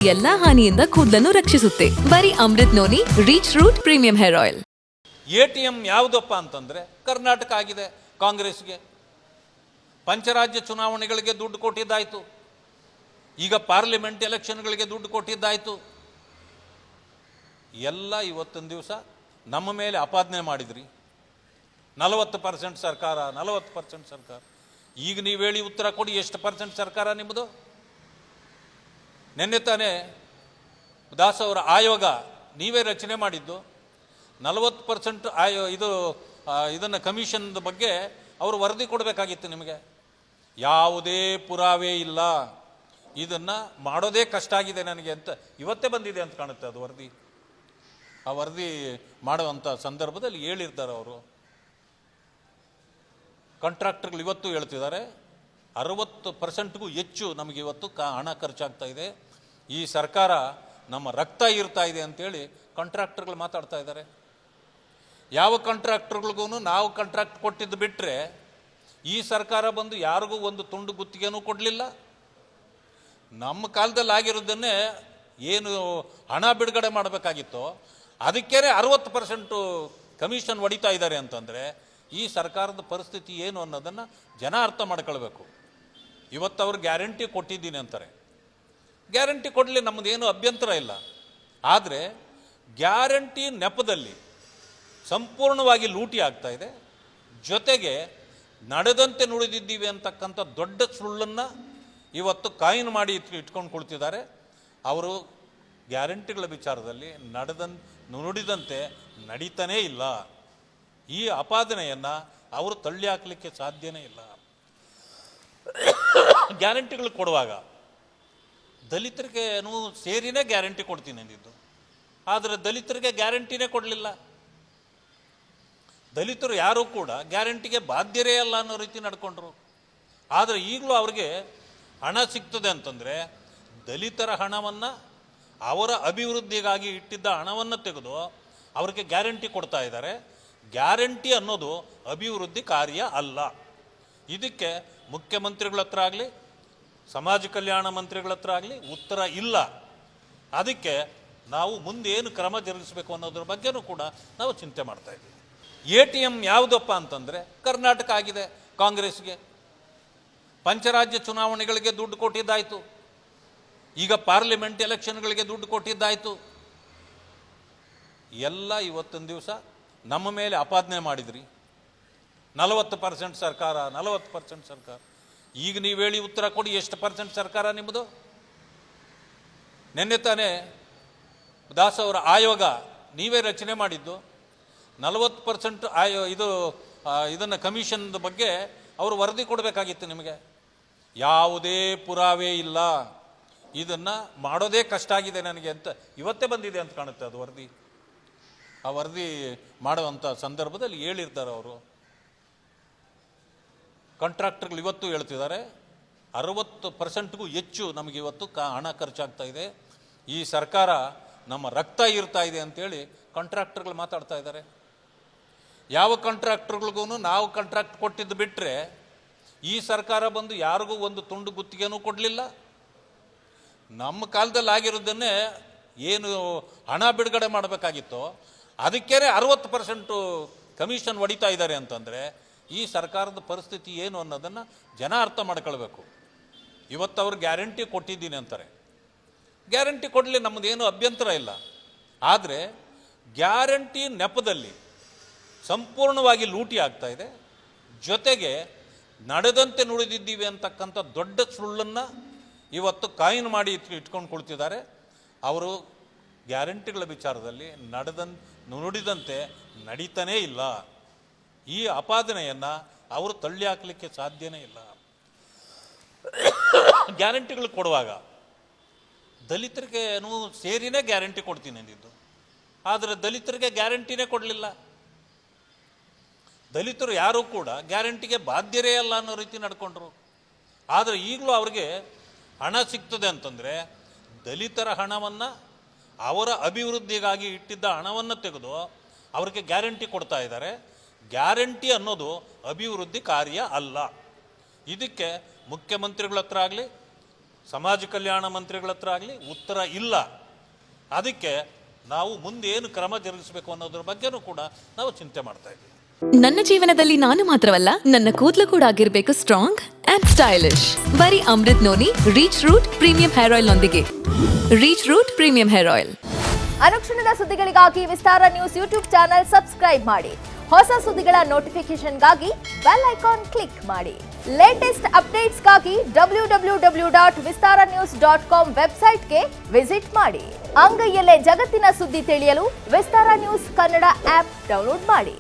ಎಲ್ಲಾ ಹಾನಿಯಿಂದ ಕೂದಲನ್ನು ರಕ್ಷಿಸುತ್ತೆ. ಬರೀ Amrit noni reach root premium hair oil. ATM ಯಾವುದಪ್ಪ ಅಂತಂದರೆ ಕರ್ನಾಟಕ ಆಗಿದೆ. ಕಾಂಗ್ರೆಸ್ಗೆ ಪಂಚರಾಜ್ಯ ಚುನಾವಣೆಗಳಿಗೆ ದುಡ್ಡು ಕೊಟ್ಟಿದ್ದಾಯಿತು, ಈಗ ಪಾರ್ಲಿಮೆಂಟ್ ಎಲೆಕ್ಷನ್ಗಳಿಗೆ ದುಡ್ಡು ಕೊಟ್ಟಿದ್ದಾಯಿತು. ಎಲ್ಲ ಇವತ್ತಿನ ದಿವಸ ನಮ್ಮ ಮೇಲೆ ಆಪಾದನೆ ಮಾಡಿದ್ರಿ. 40% ಸರ್ಕಾರ, 40% ಸರ್ಕಾರ. ಈಗ ನೀವು ಹೇಳಿ ಉತ್ತರ ಕೊಡಿ, ಎಷ್ಟು ಪರ್ಸೆಂಟ್ ಸರ್ಕಾರ ನಿಮ್ಮದು? ನಿನ್ನೆ ತಾನೇ ದಾಸ್ ಅವರ ಆಯೋಗ ನೀವೇ ರಚನೆ ಮಾಡಿದ್ದು. 40% ಇದನ್ನು ಕಮಿಷನ್ ಬಗ್ಗೆ ಅವರು ವರದಿ ಕೊಡಬೇಕಾಗಿತ್ತು ನಿಮಗೆ. ಯಾವುದೇ ಪುರಾವೆ ಇಲ್ಲ, ಇದನ್ನು ಮಾಡೋದೇ ಕಷ್ಟ ಆಗಿದೆ ನನಗೆ ಅಂತ ಇವತ್ತೇ ಬಂದಿದೆ ಅಂತ ಕಾಣುತ್ತೆ ಅದು ವರದಿ. ಆ ವರದಿ ಮಾಡುವಂಥ ಸಂದರ್ಭದಲ್ಲಿ ಹೇಳಿರ್ತಾರೆ ಅವರು. ಕಾಂಟ್ರಾಕ್ಟರ್ಗಳು ಇವತ್ತು ಹೇಳ್ತಿದ್ದಾರೆ 60%ಗೂ ಹೆಚ್ಚು ನಮಗೆ ಇವತ್ತು ಹಣ ಖರ್ಚಾಗ್ತಾ ಇದೆ, ಈ ಸರ್ಕಾರ ನಮ್ಮ ರಕ್ತ ಇರ್ತಾ ಇದೆ ಅಂತೇಳಿ ಕಾಂಟ್ರಾಕ್ಟರ್ಗಳು ಮಾತಾಡ್ತಾ ಇದ್ದಾರೆ. ಯಾವ ಕಾಂಟ್ರಾಕ್ಟರ್ಗಳಿಗೂ ನಾವು ಕಾಂಟ್ರಾಕ್ಟ್ ಕೊಟ್ಟಿದ್ದು ಬಿಟ್ಟರೆ ಈ ಸರ್ಕಾರ ಬಂದು ಯಾರಿಗೂ ಒಂದು ತುಂಡು ಗುತ್ತಿಗೆನೂ ಕೊಡಲಿಲ್ಲ. ನಮ್ಮ ಕಾಲದಲ್ಲಿ ಆಗಿರೋದನ್ನೇ ಏನು ಹಣ ಬಿಡುಗಡೆ ಮಾಡಬೇಕಾಗಿತ್ತೋ ಅದಕ್ಕೇ 60% ಕಮಿಷನ್ ಹೊಡಿತಾ ಇದ್ದಾರೆ ಅಂತಂದರೆ ಈ ಸರ್ಕಾರದ ಪರಿಸ್ಥಿತಿ ಏನು ಅನ್ನೋದನ್ನು ಜನ ಅರ್ಥ ಮಾಡ್ಕೊಳ್ಬೇಕು. ಇವತ್ತು ಅವ್ರು ಗ್ಯಾರಂಟಿ ಕೊಟ್ಟಿದ್ದೀನಿ ಅಂತಾರೆ. ಗ್ಯಾರಂಟಿ ಕೊಡಲಿ, ನಮ್ಮದೇನು ಅಭ್ಯಂತರ ಇಲ್ಲ. ಆದರೆ ಗ್ಯಾರಂಟಿ ನೆಪದಲ್ಲಿ ಸಂಪೂರ್ಣವಾಗಿ ಲೂಟಿ ಆಗ್ತಾ ಇದೆ. ಜೊತೆಗೆ ನಡೆದಂತೆ ನುಡಿದಿದ್ದೀವಿ ಅಂತಕ್ಕಂಥ ದೊಡ್ಡ ಸುಳ್ಳನ್ನು ಇವತ್ತು ಕಾಯಿನ್ ಮಾಡಿ ಇಟ್ಕೊಂಡು ಕುಳಿತಿದ್ದಾರೆ. ಅವರು ಗ್ಯಾರಂಟಿಗಳ ವಿಚಾರದಲ್ಲಿ ನುಡಿದಂತೆ ನಡೀತಾನೇ ಇಲ್ಲ. ಈ ಆಪಾದನೆಯನ್ನು ಅವರು ತಳ್ಳಿ ಹಾಕಲಿಕ್ಕೆ ಸಾಧ್ಯನೇ ಇಲ್ಲ. ಗ್ಯಾರಂಟಿಗಳು ಕೊಡುವಾಗ ದಲಿತರಿಗೆ ಸೇರಿನೇ ಗ್ಯಾರಂಟಿ ಕೊಡ್ತೀನಿ ಅಂದಿದ್ದು, ಆದರೆ ದಲಿತರಿಗೆ ಗ್ಯಾರಂಟಿನೇ ಕೊಡಲಿಲ್ಲ. ದಲಿತರು ಯಾರೂ ಕೂಡ ಗ್ಯಾರಂಟಿಗೆ ಬಾಧ್ಯರೇ ಅಲ್ಲ ಅನ್ನೋ ರೀತಿ ನಡ್ಕೊಂಡ್ರು. ಆದರೆ ಈಗಲೂ ಅವ್ರಿಗೆ ಹಣ ಸಿಗ್ತದೆ ಅಂತಂದರೆ ದಲಿತರ ಹಣವನ್ನು, ಅವರ ಅಭಿವೃದ್ಧಿಗಾಗಿ ಇಟ್ಟಿದ್ದ ಹಣವನ್ನು ತೆಗೆದು ಅವ್ರಿಗೆ ಗ್ಯಾರಂಟಿ ಕೊಡ್ತಾ ಇದ್ದಾರೆ. ಗ್ಯಾರಂಟಿ ಅನ್ನೋದು ಅಭಿವೃದ್ಧಿ ಕಾರ್ಯ ಅಲ್ಲ. ಇದಕ್ಕೆ ಮುಖ್ಯಮಂತ್ರಿಗಳ ಹತ್ರ ಆಗಲಿ, ಸಮಾಜ ಕಲ್ಯಾಣ ಮಂತ್ರಿಗಳ ಹತ್ರ ಆಗಲಿ ಉತ್ತರ ಇಲ್ಲ. ಅದಕ್ಕೆ ನಾವು ಮುಂದೆ ಏನು ಕ್ರಮ ಜರುಗಿಸಬೇಕು ಅನ್ನೋದ್ರ ಬಗ್ಗೆನೂ ಕೂಡ ನಾವು ಚಿಂತೆ ಮಾಡ್ತಾ ಇದ್ದೀವಿ. ATM ಯಾವುದಪ್ಪ ಅಂತಂದರೆ ಕರ್ನಾಟಕ ಆಗಿದೆ. ಕಾಂಗ್ರೆಸ್ಗೆ ಪಂಚರಾಜ್ಯ ಚುನಾವಣೆಗಳಿಗೆ ದುಡ್ಡು ಕೊಟ್ಟಿದ್ದಾಯಿತು, ಈಗ ಪಾರ್ಲಿಮೆಂಟ್ ಎಲೆಕ್ಷನ್ಗಳಿಗೆ ದುಡ್ಡು ಕೊಟ್ಟಿದ್ದಾಯಿತು. ಎಲ್ಲ ಇವತ್ತಿನ ದಿವಸ ನಮ್ಮ ಮೇಲೆ ಆಪಾದನೆ ಮಾಡಿದ್ರಿ. 40% ಸರ್ಕಾರ, 40% ಸರ್ಕಾರ. ಈಗ ನೀವು ಹೇಳಿ ಉತ್ತರ ಕೊಡಿ, ಎಷ್ಟು ಪರ್ಸೆಂಟ್ ಸರ್ಕಾರ ನಿಮ್ಮದು? ನಿನ್ನೆ ತಾನೇ ದಾಸ್ ಅವರ ಆಯೋಗ ನೀವೇ ರಚನೆ ಮಾಡಿದ್ದು. 40% ಇದನ್ನು ಕಮಿಷನ್ ಬಗ್ಗೆ ಅವರು ವರದಿ ಕೊಡಬೇಕಾಗಿತ್ತು ನಿಮಗೆ. ಯಾವುದೇ ಪುರಾವೆ ಇಲ್ಲ, ಇದನ್ನು ಮಾಡೋದೇ ಕಷ್ಟ ಆಗಿದೆ ನನಗೆ ಅಂತ ಇವತ್ತೇ ಬಂದಿದೆ ಅಂತ ಕಾಣುತ್ತೆ ಅದು ವರದಿ. ಆ ವರದಿ ಮಾಡುವಂಥ ಸಂದರ್ಭದಲ್ಲಿ ಹೇಳಿರ್ತಾರೆ ಅವರು. ಕಾಂಟ್ರಾಕ್ಟರ್ಗಳು ಇವತ್ತು ಹೇಳ್ತಿದ್ದಾರೆ 60%ಗೂ ಹೆಚ್ಚು ನಮಗೆ ಇವತ್ತು ಹಣ ಖರ್ಚಾಗ್ತಾ ಇದೆ, ಈ ಸರ್ಕಾರ ನಮ್ಮ ರಕ್ತ ಇರ್ತಾ ಇದೆ ಅಂತೇಳಿ ಕಾಂಟ್ರಾಕ್ಟರ್ಗಳು ಮಾತಾಡ್ತಾ ಇದ್ದಾರೆ. ಯಾವ ಕಾಂಟ್ರಾಕ್ಟರ್ಗಳಿಗೂ ನಾವು ಕಾಂಟ್ರಾಕ್ಟ್ ಕೊಟ್ಟಿದ್ದು ಬಿಟ್ಟರೆ ಈ ಸರ್ಕಾರ ಬಂದು ಯಾರಿಗೂ ಒಂದು ತುಂಡು ಗುತ್ತಿಗೆನೂ ಕೊಡಲಿಲ್ಲ. ನಮ್ಮ ಕಾಲದಲ್ಲಿ ಆಗಿರೋದನ್ನೇ ಏನು ಹಣ ಬಿಡುಗಡೆ ಮಾಡಬೇಕಾಗಿತ್ತೋ ಅದಕ್ಕೇ 60% ಕಮಿಷನ್ ಹೊಡಿತಾ ಇದ್ದಾರೆ ಅಂತಂದರೆ ಈ ಸರ್ಕಾರದ ಪರಿಸ್ಥಿತಿ ಏನು ಅನ್ನೋದನ್ನು ಜನ ಅರ್ಥ ಮಾಡ್ಕೊಳ್ಬೇಕು. ಇವತ್ತು ಅವ್ರು ಗ್ಯಾರಂಟಿ ಕೊಟ್ಟಿದ್ದೀನಿ ಅಂತಾರೆ. ಗ್ಯಾರಂಟಿ ಕೊಡಲಿ, ನಮ್ಮದೇನು ಅಭ್ಯಂತರ ಇಲ್ಲ. ಆದರೆ ಗ್ಯಾರಂಟಿ ನೆಪದಲ್ಲಿ ಸಂಪೂರ್ಣವಾಗಿ ಲೂಟಿ ಆಗ್ತಾ ಇದೆ. ಜೊತೆಗೆ ನಡೆದಂತೆ ನುಡಿದಿದ್ದೀವಿ ಅಂತಕ್ಕಂಥ ದೊಡ್ಡ ಸುಳ್ಳನ್ನು ಇವತ್ತು ಕಾಯಿನ್ ಮಾಡಿ ಇಟ್ಕೊಂಡು ಕುಳಿತಿದ್ದಾರೆ. ಅವರು ಗ್ಯಾರಂಟಿಗಳ ವಿಚಾರದಲ್ಲಿ ನುಡಿದಂತೆ ನಡೀತಾನೇ ಇಲ್ಲ. ಈ ಆಪಾದನೆಯನ್ನು ಅವರು ತಳ್ಳಿ ಹಾಕಲಿಕ್ಕೆ ಸಾಧ್ಯನೇ ಇಲ್ಲ. ಗ್ಯಾರಂಟಿಗಳು ಕೊಡುವಾಗ ದಲಿತರಿಗೆ ಸೇರಿನೇ ಗ್ಯಾರಂಟಿ ಕೊಡ್ತೀನಿ ಅಂದಿದ್ದು, ಆದರೆ ದಲಿತರಿಗೆ ಗ್ಯಾರಂಟಿನೇ ಕೊಡಲಿಲ್ಲ. ದಲಿತರು ಯಾರೂ ಕೂಡ ಗ್ಯಾರಂಟಿಗೆ ಬಾಧ್ಯರೇ ಅಲ್ಲ ಅನ್ನೋ ರೀತಿ ನಡ್ಕೊಂಡ್ರು. ಆದರೆ ಈಗಲೂ ಅವ್ರಿಗೆ ಹಣ ಸಿಗ್ತದೆ ಅಂತಂದರೆ ದಲಿತರ ಹಣವನ್ನು, ಅವರ ಅಭಿವೃದ್ಧಿಗಾಗಿ ಇಟ್ಟಿದ್ದ ಹಣವನ್ನು ತೆಗೆದು ಅವ್ರಿಗೆ ಗ್ಯಾರಂಟಿ ಕೊಡ್ತಾ ಇದ್ದಾರೆ. ಗ್ಯಾರಂಟಿ ಅನ್ನೋದು ಅಭಿವೃದ್ಧಿ ಕಾರ್ಯ ಅಲ್ಲ. ಇದಕ್ಕೆ ಮುಖ್ಯಮಂತ್ರಿಗಳ ಹತ್ರ ಆಗಲಿ, ಸಮಾಜ ಕಲ್ಯಾಣ ಮಂತ್ರಿಗಳ ಹತ್ರ ಆಗಲಿ ಉತ್ತರ ಇಲ್ಲ. ಅದಕ್ಕೆ ನಾವು ಮುಂದೆ ಏನು ಕ್ರಮ ಜರುಗಿಸಬೇಕು ಅನ್ನೋದ್ರ ಬಗ್ಗೆನೂ ಕೂಡ ನಾವು ಚಿಂತೆ ಮಾಡ್ತಾ ಇದ್ದೀವಿ. ನನ್ನ ಜೀವನದಲ್ಲಿ ನಾನು ಮಾತ್ರವಲ್ಲ, ನನ್ನ ಕೂದಲು ಕೂಡ ಆಗಿರ್ಬೇಕು ಸ್ಟ್ರಾಂಗ್ ಅಂಡ್ ಸ್ಟೈಲಿಶ್. ಬರೀ Amrit noni reach root premium hair oil ನೊಂದಿಗೆ. Reach root premium hair oil. ಅನುಕ್ಷಣದ ಸುದ್ದಿಗಳಿಗಾಗಿ Vistara news YouTube channel subscribe ಮಾಡಿ. ಹೊಸ ಸುದ್ದಿಗಳ ನೋಟಿಫಿಕೇಶನ್ಗಾಗಿ ಬೆಲ್ ಐಕಾನ್ ಕ್ಲಿಕ್ ಮಾಡಿ. ಲೇಟೆಸ್ಟ್ ಅಪ್ಡೇಟ್ಸ್ಗಾಗಿ www.vistaranews.com ವೆಬ್ಸೈಟ್ಗೆ ವಿಸಿಟ್ ಮಾಡಿ. ಅಂಗೈಯಲ್ಲೇ ಜಗತ್ತಿನ ಸುದ್ದಿ ತಿಳಿಯಲು Vistara news Kannada app download ಮಾಡಿ.